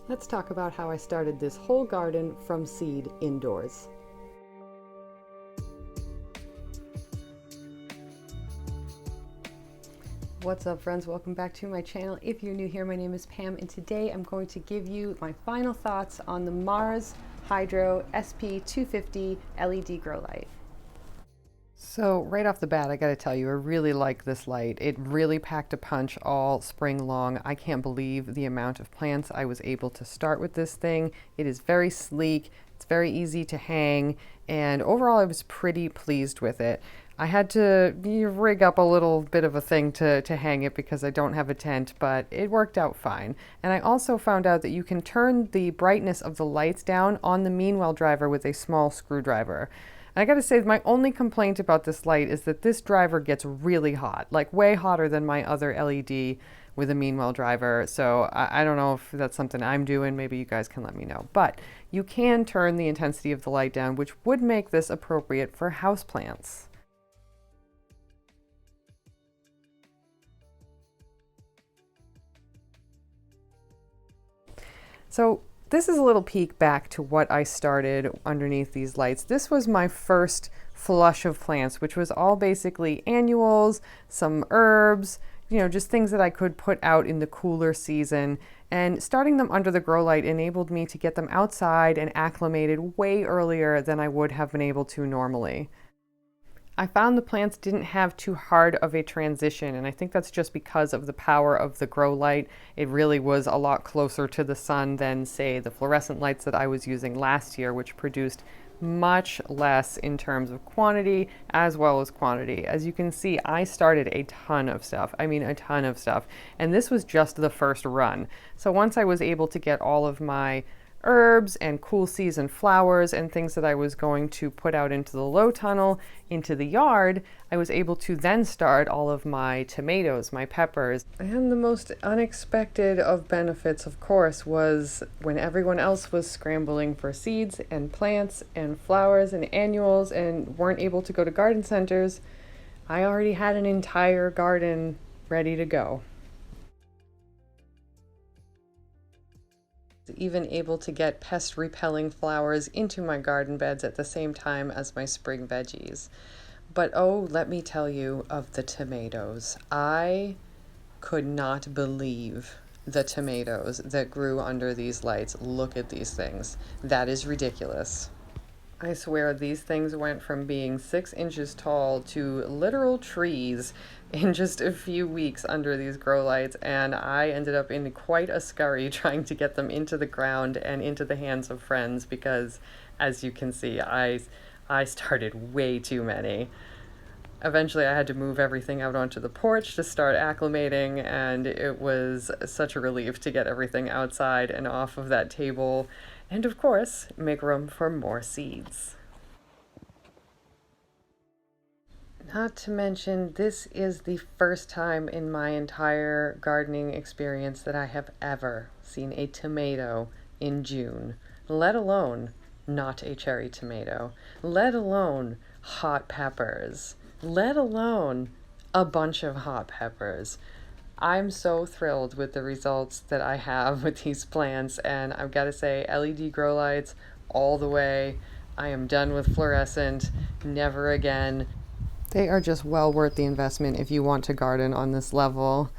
Let's talk about how I started this whole garden from seed indoors. What's up, friends? Welcome back to my channel. If you're new here, my name is Pam, and today I'm going to give you my final thoughts on the Mars Hydro SP250 LED grow light. So right off the bat, I gotta tell you, I really like this light. It really packed a punch all spring long. I can't believe the amount of plants I was able to start with this thing. It is very sleek, it's very easy to hang, and overall I was pretty pleased with it. I had to rig up a little bit of a thing to hang it because I don't have a tent, but it worked out fine. And I also found out that you can turn the brightness of the lights down on the Meanwell driver with a small screwdriver. I gotta say, my only complaint about this light is that this driver gets really hot, like way hotter than my other LED with a Meanwell driver. So I don't know if that's something I'm doing. Maybe you guys can let me know. But you can turn the intensity of the light down, which would make this appropriate for houseplants. So this is a little peek back to what I started underneath these lights. This was my first flush of plants, which was all basically annuals, some herbs, just things that I could put out in the cooler season. And starting them under the grow light enabled me to get them outside and acclimated way earlier than I would have been able to normally. I found the plants didn't have too hard of a transition, and I think that's just because of the power of the grow light. It really was a lot closer to the sun than, say, the fluorescent lights that I was using last year, which produced much less in terms of quantity as well as quantity. As you can see, I started a ton of stuff. I mean, a ton of stuff. And this was just the first run. So once I was able to get all of my herbs and cool season flowers and things that I was going to put out into the low tunnel, into the yard, I was able to then start all of my tomatoes, my peppers. And the most unexpected of benefits, of course, was when everyone else was scrambling for seeds and plants and flowers and annuals and weren't able to go to garden centers, I already had an entire garden ready to go. Even able to get pest repelling flowers into my garden beds at the same time as my spring veggies. But oh, let me tell you of the tomatoes. I could not believe the tomatoes that grew under these lights. Look at these things. That is ridiculous. I swear these things went from being 6 inches tall to literal trees in just a few weeks under these grow lights, and I ended up in quite a scurry trying to get them into the ground and into the hands of friends because, as you can see, I started way too many. Eventually I had to move everything out onto the porch to start acclimating, and it was such a relief to get everything outside and off of that table. And of course, make room for more seeds. Not to mention, this is the first time in my entire gardening experience that I have ever seen a tomato in June, let alone not a cherry tomato, let alone hot peppers, let alone a bunch of hot peppers. I'm so thrilled with the results that I have with these plants, and I've got to say, LED grow lights all the way. I am done with fluorescent, never again. They are just well worth the investment if you want to garden on this level.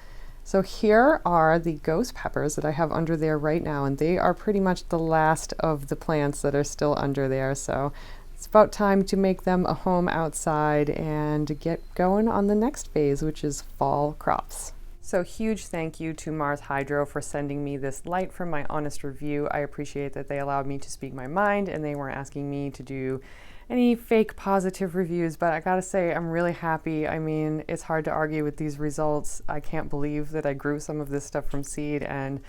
So here are the ghost peppers that I have under there right now, and they are pretty much the last of the plants that are still under there. So it's about time to make them a home outside and get going on the next phase, which is fall crops. So huge thank you to Mars Hydro for sending me this light for my honest review. I appreciate that they allowed me to speak my mind and they weren't asking me to do any fake positive reviews, but I gotta say I'm really happy. I mean, it's hard to argue with these results. I can't believe that I grew some of this stuff from seed, and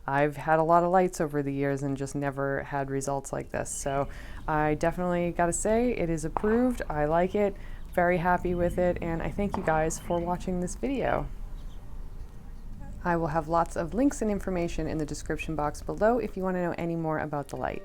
I've had a lot of lights over the years and just never had results like this. So I definitely gotta say it is approved. I like it, very happy with it, and I thank you guys for watching this video. I will have lots of links and information in the description box below if you want to know any more about the light.